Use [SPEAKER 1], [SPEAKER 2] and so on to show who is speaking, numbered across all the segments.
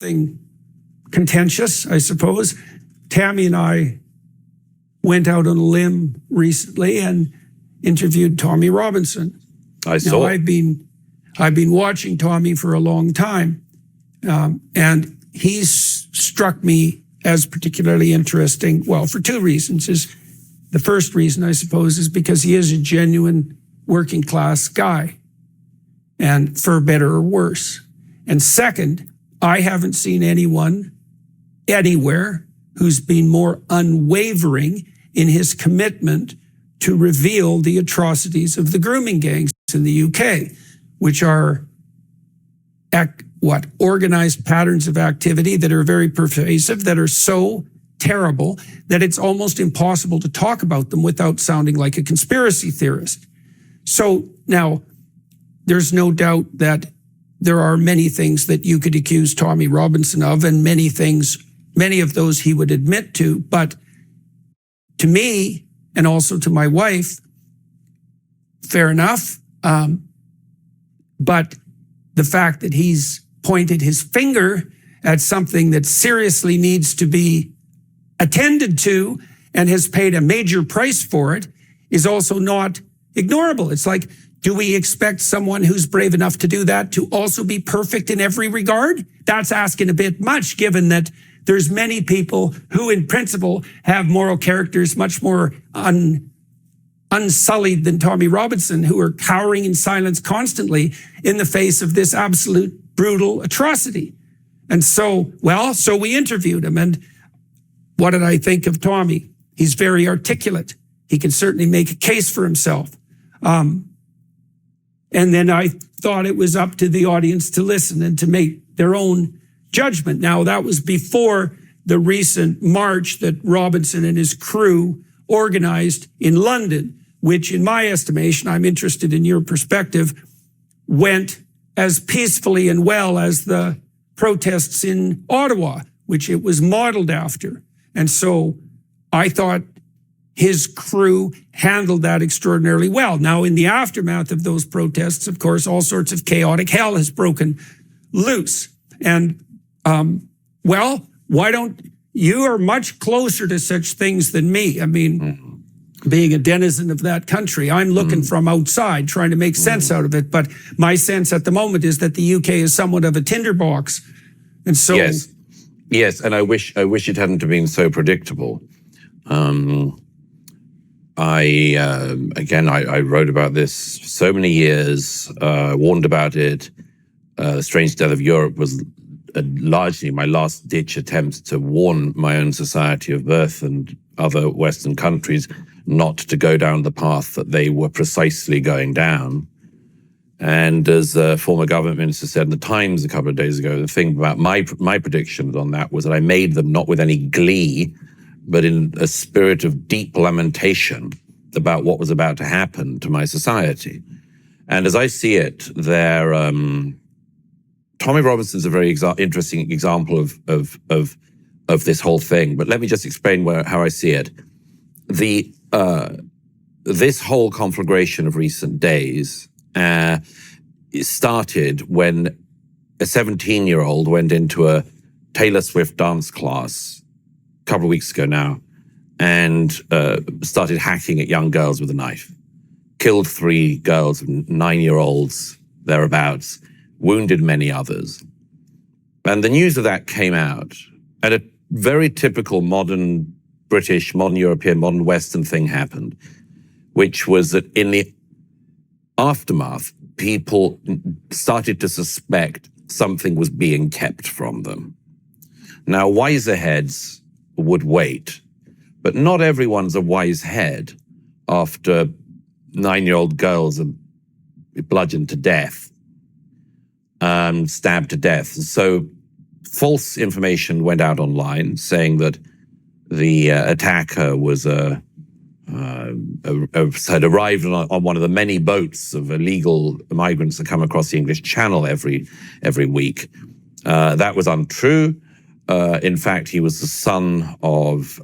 [SPEAKER 1] Thing contentious, I suppose. Tammy and I went out on a limb recently and interviewed Tommy Robinson.
[SPEAKER 2] I saw.
[SPEAKER 1] Now, I've been watching Tommy for a long time, and he's struck me as particularly interesting. Well, for two reasons. The first reason, I suppose, is because he is a genuine working class guy, and for better or worse. And second, I haven't seen anyone anywhere who's been more unwavering in his commitment to reveal the atrocities of the grooming gangs in the UK, which are organized patterns of activity that are very pervasive, that are so terrible that it's almost impossible to talk about them without sounding like a conspiracy theorist. So now, there's no doubt that there are many things that you could accuse Tommy Robinson of, and many of those he would admit to. But to me, and also to my wife, fair enough. But the fact that he's pointed his finger at something that seriously needs to be attended to and has paid a major price for it is also not ignorable. It's like, do we expect someone who's brave enough to do that to also be perfect in every regard? That's asking a bit much, given that there's many people who in principle have moral characters much more unsullied than Tommy Robinson, who are cowering in silence constantly in the face of this absolute brutal atrocity. And so we interviewed him. And what did I think of Tommy? He's very articulate. He can certainly make a case for himself. And then I thought it was up to the audience to listen and to make their own judgment. Now, that was before the recent march that Robinson and his crew organized in London, which in my estimation, I'm interested in your perspective, went as peacefully and well as the protests in Ottawa, which it was modeled after. And so I thought his crew handled that extraordinarily well. Now, in the aftermath of those protests, of course, all sorts of chaotic hell has broken loose. And, why don't you are much closer to such things than me? I mean, being a denizen of that country, I'm looking from outside, trying to make sense out of it. But my sense at the moment is that the UK is somewhat of a tinderbox. And so...
[SPEAKER 2] Yes, and I wish it hadn't been so predictable. I wrote about this so many years, warned about it. The Strange Death of Europe was largely my last-ditch attempt to warn my own society of birth and other Western countries not to go down the path that they were precisely going down. And as a former government minister said in the Times a couple of days ago, the thing about my predictions on that was that I made them not with any glee, but in a spirit of deep lamentation about what was about to happen to my society. And as I see it, Tommy Robinson is a very interesting example of this whole thing. But let me just explain how I see it. This whole conflagration of recent days it started when a 17-year-old went into a Taylor Swift dance class a couple of weeks ago now and started hacking at young girls with a knife. Killed 3 girls, 9-year-olds, thereabouts, wounded many others. And the news of that came out, and a very typical modern British, modern European, modern Western thing happened, which was that in the aftermath, people started to suspect something was being kept from them. Now, wiser heads would wait, but not everyone's a wise head after 9-year-old girls are bludgeoned to death, stabbed to death. So false information went out online saying that the attacker was had arrived on one of the many boats of illegal migrants that come across the English Channel every week. That was untrue. In fact, he was the son of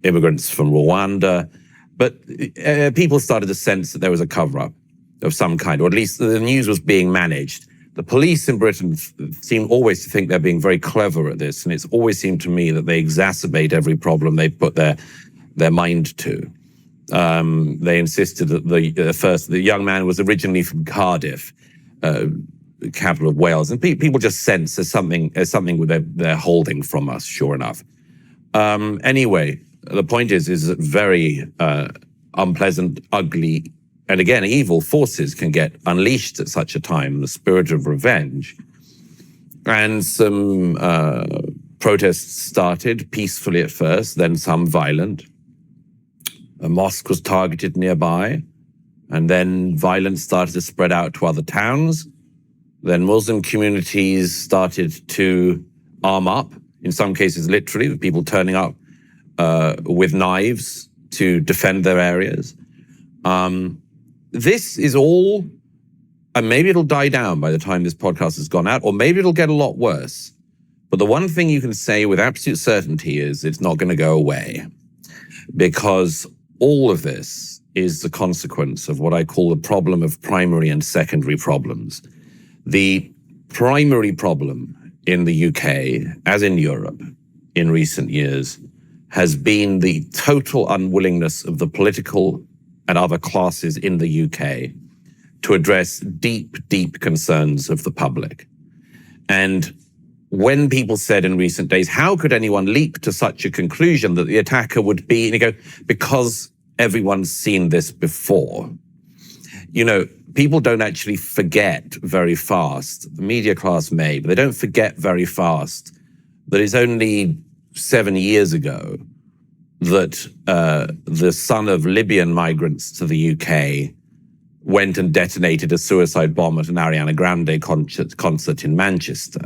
[SPEAKER 2] immigrants from Rwanda. But people started to sense that there was a cover-up of some kind, or at least the news was being managed. The police in Britain seem always to think they're being very clever at this, and it's always seemed to me that they exacerbate every problem they put their mind to. They insisted that the young man was originally from Cardiff, capital of Wales, and people just sense there's something they're holding from us. Sure enough. Anyway, the point is that very unpleasant, ugly, and again, evil forces can get unleashed at such a time, the spirit of revenge. And some protests started peacefully at first, then some violent. A mosque was targeted nearby, and then violence started to spread out to other towns. Then Muslim communities started to arm up, in some cases literally, with people turning up with knives to defend their areas. This is all, and maybe it'll die down by the time this podcast has gone out, or maybe it'll get a lot worse. But the one thing you can say with absolute certainty is it's not going to go away, because all of this is the consequence of what I call the problem of primary and secondary problems. The primary problem in the UK, as in Europe in recent years, has been the total unwillingness of the political and other classes in the UK to address deep, deep concerns of the public. And when people said in recent days, how could anyone leap to such a conclusion that the attacker would be, and you go, because everyone's seen this before. You know, people don't actually forget very fast. The media class may, but they don't forget very fast that it's only 7 years ago that the son of Libyan migrants to the UK went and detonated a suicide bomb at an Ariana Grande concert in Manchester.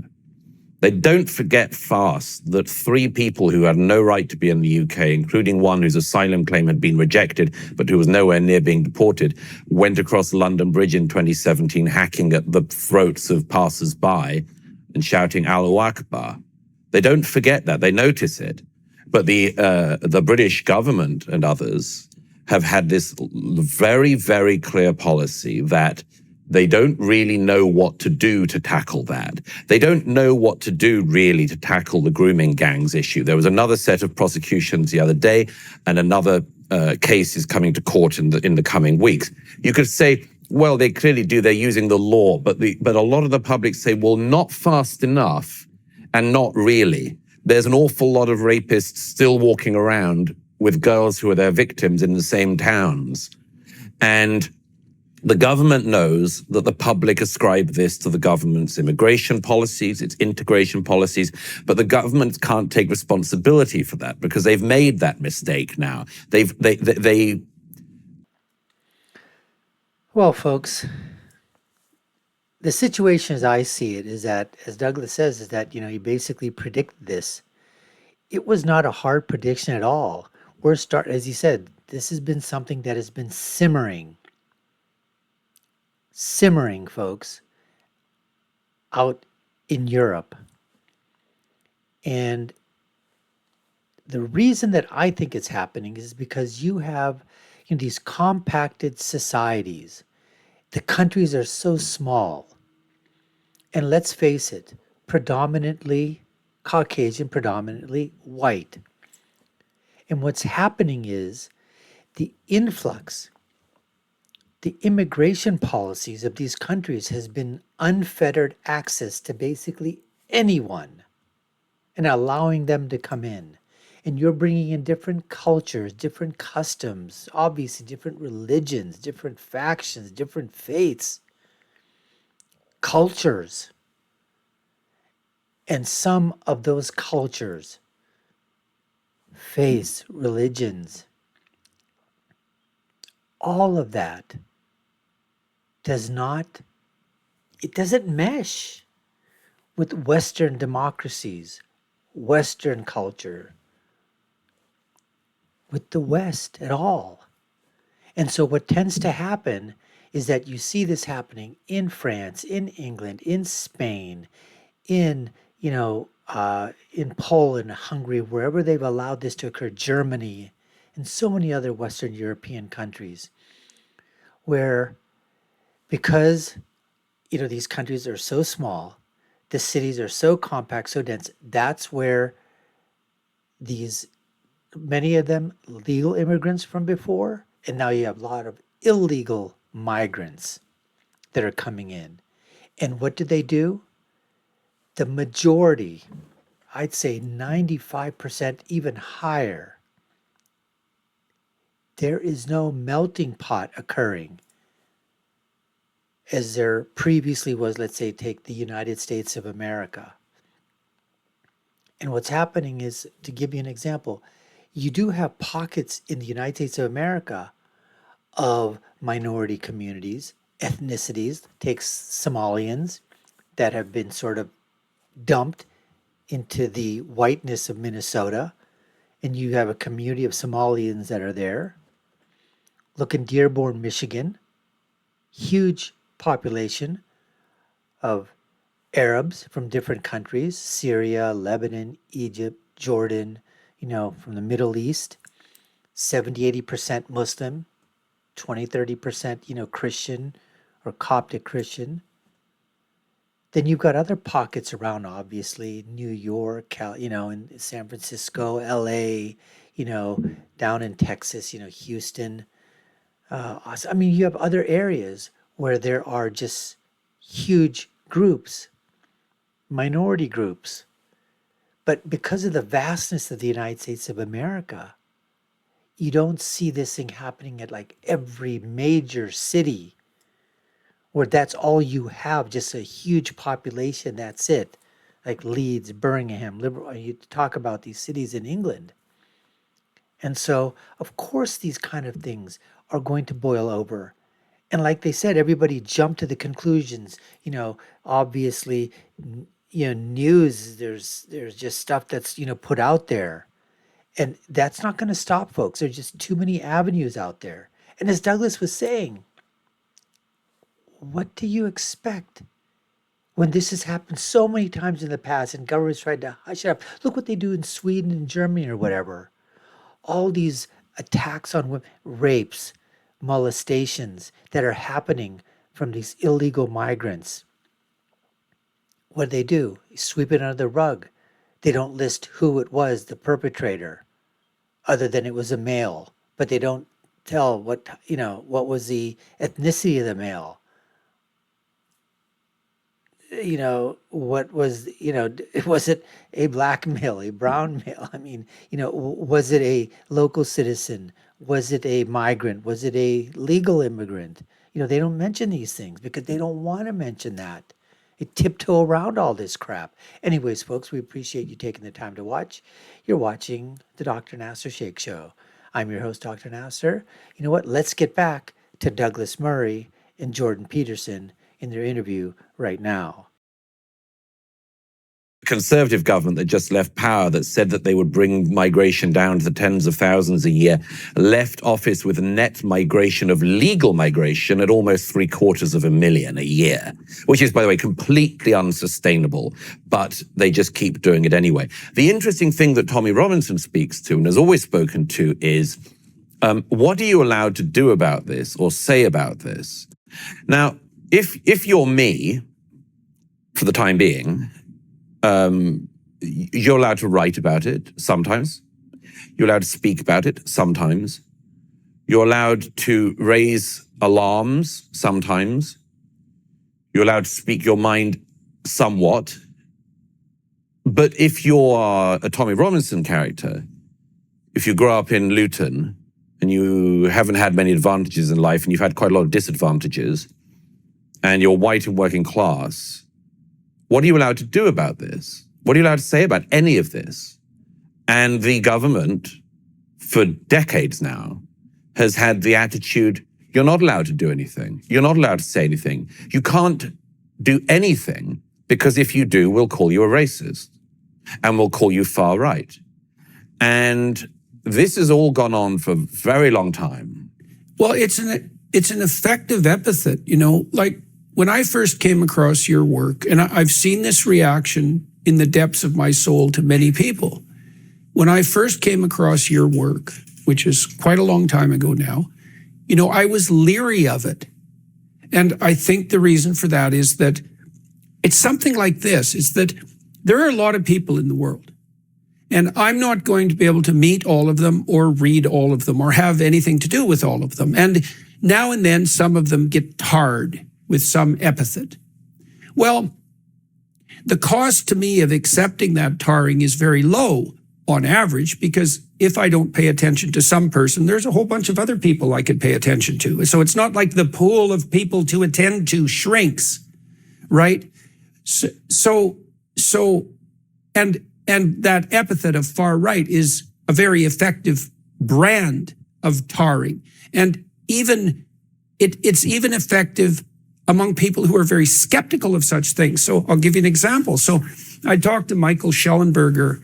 [SPEAKER 2] They don't forget fast that 3 people who had no right to be in the UK, including one whose asylum claim had been rejected, but who was nowhere near being deported, went across London Bridge in 2017, hacking at the throats of passers-by and shouting Allahu Akbar. They don't forget that. They notice it. But the British government and others have had this very, very clear policy that they don't really know what to do to tackle that. They don't know what to do really to tackle the grooming gangs issue. There was another set of prosecutions the other day, and another case is coming to court in the coming weeks. You could say, well, they clearly do. They're using the law, but a lot of the public say, well, not fast enough, and not really. There's an awful lot of rapists still walking around with girls who are their victims in the same towns. And the government knows that the public ascribe this to the government's immigration policies, its integration policies, but the government can't take responsibility for that because they've made that mistake now.
[SPEAKER 3] Well, folks, the situation as I see it is that, as Douglas says, is that, you basically predict this. It was not a hard prediction at all. As he said, this has been something that has been simmering, folks, out in Europe. And the reason that I think it's happening is because you have these compacted societies. The countries are so small. And let's face it, predominantly Caucasian, predominantly white. And what's happening is the influx, the immigration policies of these countries has been unfettered access to basically anyone and allowing them to come in. And you're bringing in different cultures, different customs, obviously different religions, different factions, different faiths, cultures. And some of those cultures, faiths, religions, all of that doesn't mesh with Western democracies, Western culture, with the West at all. And so what tends to happen is that you see this happening in France, in England, in Spain, in Poland, Hungary, wherever they've allowed this to occur, Germany, and so many other Western European countries, where because these countries are so small, the cities are so compact, so dense. That's where many of them legal immigrants from before, and now you have a lot of illegal migrants that are coming in. And what do they do? The majority, I'd say 95%, even higher, there is no melting pot occurring as there previously was. Let's say, take the United States of America. And what's happening is, to give you an example, you do have pockets in the United States of America of minority communities, ethnicities. Take Somalians that have been sort of dumped into the whiteness of Minnesota, and you have a community of Somalians that are there. Look in Dearborn, Michigan, huge population of Arabs from different countries, Syria, Lebanon, Egypt, Jordan, from the Middle East, 70-80% Muslim, 20-30%, Christian or Coptic Christian. Then you've got other pockets around, obviously, New York, in San Francisco, LA, down in Texas, Houston. You have other areas where there are just huge groups, minority groups. But because of the vastness of the United States of America, you don't see this thing happening at like every major city where that's all you have, just a huge population, that's it. Like Leeds, Birmingham, Liverpool, you talk about these cities in England. And so, of course, these kind of things are going to boil over. And like they said, everybody jumped to the conclusions. Obviously, news, there's just stuff that's, put out there. And that's not going to stop folks. There's just too many avenues out there. And as Douglas was saying, what do you expect when this has happened so many times in the past and governments tried to hush it up? Look what they do in Sweden and Germany or whatever. All these attacks on women, rapes, molestations that are happening from these illegal migrants. What do? They sweep it under the rug. They don't list who it was, the perpetrator, other than it was a male. But they don't tell what was the ethnicity of the male. What was, was it a black male, a brown male? Was it a local citizen? Was it a migrant? Was it a legal immigrant? They don't mention these things because they don't want to mention that. They tiptoe around all this crap. Anyways, folks, we appreciate you taking the time to watch. You're watching the Dr. Nasser Shake Show. I'm your host, Dr. Nasser. You know what? Let's get back to Douglas Murray and Jordan Peterson in their interview right now.
[SPEAKER 2] Conservative government that just left power, that said that they would bring migration down to the tens of thousands a year, left office with a net migration of legal migration at almost 750,000 a year, which is, by the way, completely unsustainable, but they just keep doing it anyway. The interesting thing that Tommy Robinson speaks to and has always spoken to is, what are you allowed to do about this or say about this? Now, if you're me, for the time being, you're allowed to write about it sometimes. You're allowed to speak about it sometimes. You're allowed to raise alarms sometimes. You're allowed to speak your mind somewhat. But if you're a Tommy Robinson character, if you grow up in Luton and you haven't had many advantages in life and you've had quite a lot of disadvantages, and you're white and working class, what are you allowed to do about this? What are you allowed to say about any of this? And the government, for decades now, has had the attitude, you're not allowed to do anything. You're not allowed to say anything. You can't do anything because if you do, we'll call you a racist and we'll call you far right. And this has all gone on for a very long time.
[SPEAKER 1] Well, it's an effective epithet, like when I first came across your work, and I've seen this reaction in the depths of my soul to many people. When I first came across your work, which is quite a long time ago now, I was leery of it. And I think the reason for that is that it's something like this, is that there are a lot of people in the world. And I'm not going to be able to meet all of them or read all of them or have anything to do with all of them. And now and then some of them get tarred with some epithet. Well, the cost to me of accepting that tarring is very low on average, because if I don't pay attention to some person, there's a whole bunch of other people I could pay attention to. So it's not like the pool of people to attend to shrinks, right? And that epithet of far right is a very effective brand of tarring. And it's even effective among people who are very skeptical of such things. So I'll give you an example. So I talked to Michael Schellenberger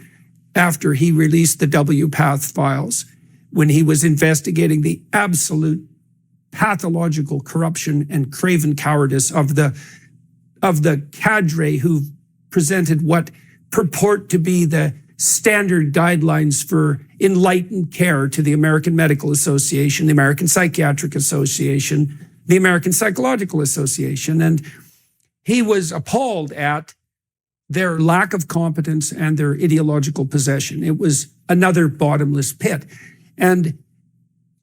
[SPEAKER 1] after he released the WPATH files, when he was investigating the absolute pathological corruption and craven cowardice of the cadre who presented what purport to be the standard guidelines for enlightened care to the American Medical Association, the American Psychiatric Association, the American Psychological Association. And he was appalled at their lack of competence and their ideological possession. It was another bottomless pit. And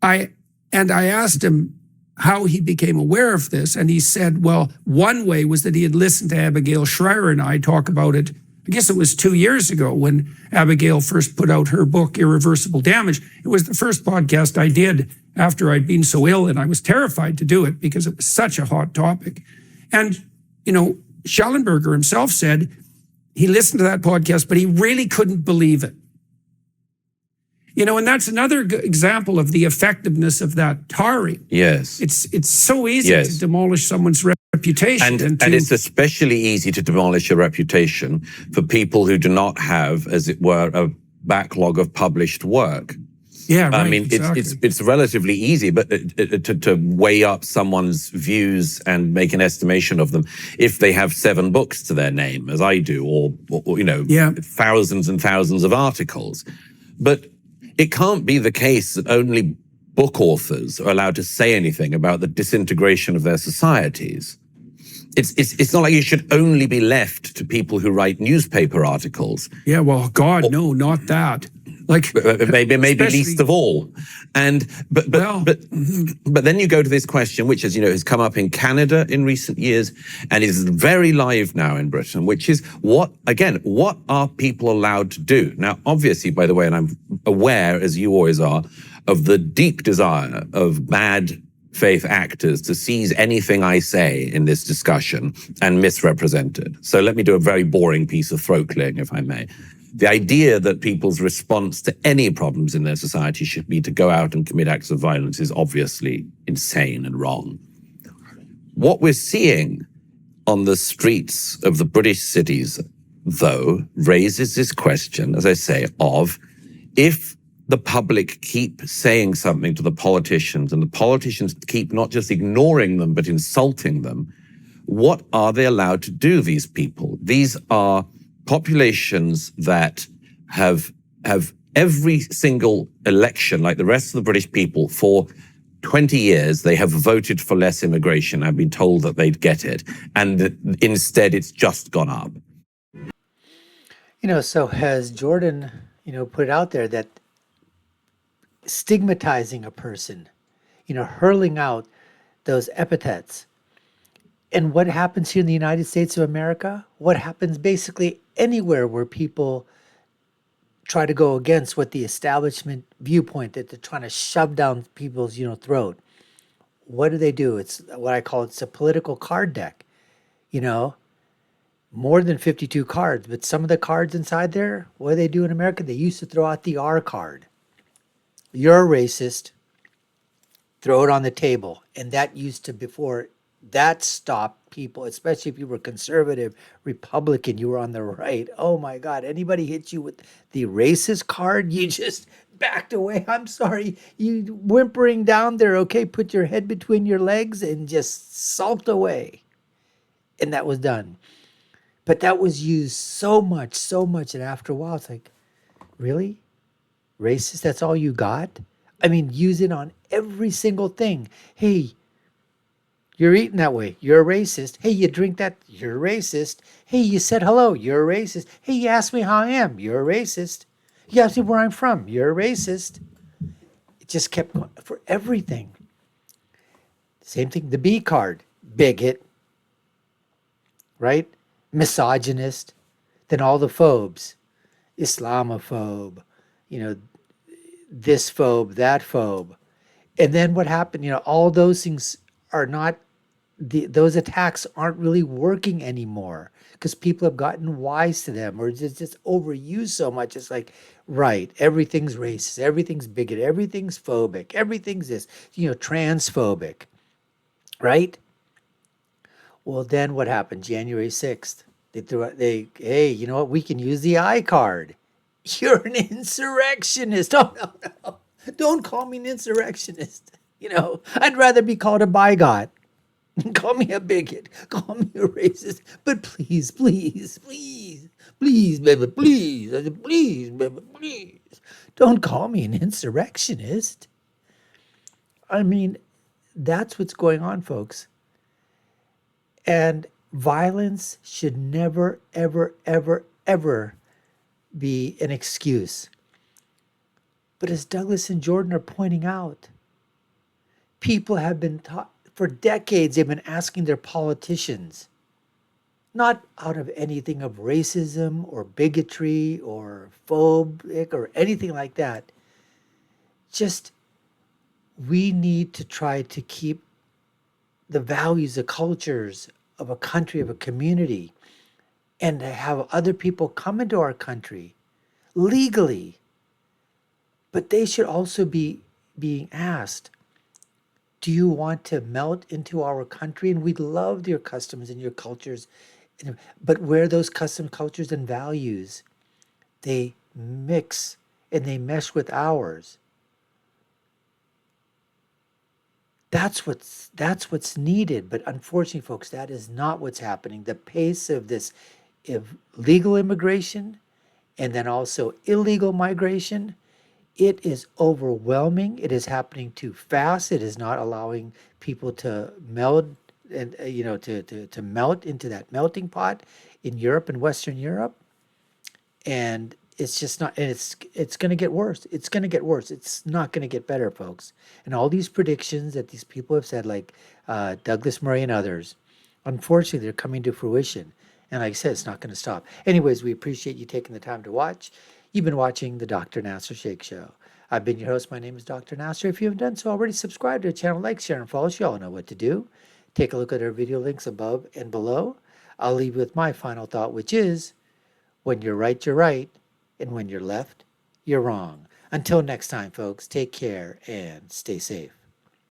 [SPEAKER 1] I asked him how he became aware of this. And he said, well, one way was that he had listened to Abigail Shrier and I talk about it. I guess it was 2 years ago when Abigail first put out her book, Irreversible Damage. It was the first podcast I did after I'd been so ill, and I was terrified to do it because it was such a hot topic. And, Schellenberger himself said he listened to that podcast, but he really couldn't believe it. And that's another example of the effectiveness of that tarring.
[SPEAKER 2] Yes.
[SPEAKER 1] It's so easy to demolish someone's reputation.
[SPEAKER 2] And it's especially easy to demolish a reputation for people who do not have, as it were, a backlog of published work.
[SPEAKER 1] Yeah, right,
[SPEAKER 2] I mean,
[SPEAKER 1] exactly.
[SPEAKER 2] it's relatively easy, but to weigh up someone's views and make an estimation of them if they have 7 books to their name, as I do, or thousands and thousands of articles. But it can't be the case that only book authors are allowed to say anything about the disintegration of their societies. It's not like you should only be left to people who write newspaper articles.
[SPEAKER 1] Yeah, well, God, no, not that. Like
[SPEAKER 2] maybe least of all. But then you go to this question, which has come up in Canada in recent years and is very live now in Britain, which is what are people allowed to do? Now, obviously, by the way, and I'm aware, as you always are, of the deep desire of bad faith actors to seize anything I say in this discussion and misrepresent it. So let me do a very boring piece of throat clearing, if I may. The idea that people's response to any problems in their society should be to go out and commit acts of violence is obviously insane and wrong. What we're seeing on the streets of the British cities, though, raises this question, as I say, of if the public keep saying something to the politicians and the politicians keep not just ignoring them but insulting them, what are they allowed to do, these people? These are populations that have every single election, like the rest of the British people, for 20 years, they have voted for less immigration. I've been told that they'd get it. And instead, it's just gone up.
[SPEAKER 3] So has Jordan, put it out there that stigmatizing a person, hurling out those epithets. And what happens here in the United States of America? What happens basically anywhere where people try to go against what the establishment viewpoint that they're trying to shove down people's, throat? What do? It's what I call it's a political card deck. More than 52 cards, but some of the cards inside there, what do they do in America? They used to throw out the R card. You're a racist. Throw it on the table. And that used to, before that stopped people, especially if you were conservative, Republican, you were on the right. Oh my God, anybody hit you with the racist card, you just backed away. I'm sorry, you whimpering down there, okay, put your head between your legs and just sulked away. And that was done. But that was used so much, that after a while, it's like, really? Racist, that's all you got? I mean, use it on every single thing. Hey, You're eating that way. You're a racist. Hey, you drink that. You're a racist. Hey, you said hello. You're a racist. Hey, you asked me how I am. You're a racist. You asked me where I'm from. You're a racist. It just kept going for everything. Same thing. The B card. Bigot. Right? Misogynist. Then all the phobes. Islamophobe. You know, this phobe, that phobe. And then what happened? All those things are not those attacks aren't really working anymore because people have gotten wise to them, or just overused so much. It's like, right, everything's racist, everything's bigot, everything's phobic, everything's this, transphobic, right? Well, then what happened? January 6th, hey, you know what? We can use the I card. You're an insurrectionist. Oh, no. Don't call me an insurrectionist. I'd rather be called a bigot. Call me a bigot. Call me a racist. But please, please, please, please, baby, please. I said, please, baby, please. Don't call me an insurrectionist. I mean, that's what's going on, folks. And violence should never, ever, ever, ever be an excuse. But as Douglas and Jordan are pointing out, people have been taught, for decades, they've been asking their politicians, not out of anything of racism or bigotry or phobic or anything like that. Just, we need to try to keep the values, the cultures of a country, of a community, and to have other people come into our country legally. But they should also be being asked, do you want to melt into our country? And we love your customs and your cultures. But where those custom cultures and values, they mix and they mesh with ours. That's what's needed. But unfortunately, folks, that is not what's happening. The pace of this legal immigration and then also illegal migration, it is overwhelming. It is happening too fast. It is not allowing people to meld and to melt into that melting pot in Europe and Western Europe. And it's just not. And it's going to get worse. It's going to get worse. It's not going to get better, folks. And all these predictions that these people have said, like Douglas Murray and others, unfortunately, they're coming to fruition. And like I said, it's not going to stop. Anyways, we appreciate you taking the time to watch. You've been watching the Dr. Nasser Shake Show. I've been your host. My name is Dr. Nasser. If you haven't done so already, subscribe to the channel, like, share, and follow us. You all know what to do. Take a look at our video links above and below. I'll leave you with my final thought, which is, when you're right, and when you're left, you're wrong. Until next time, folks, take care and stay safe.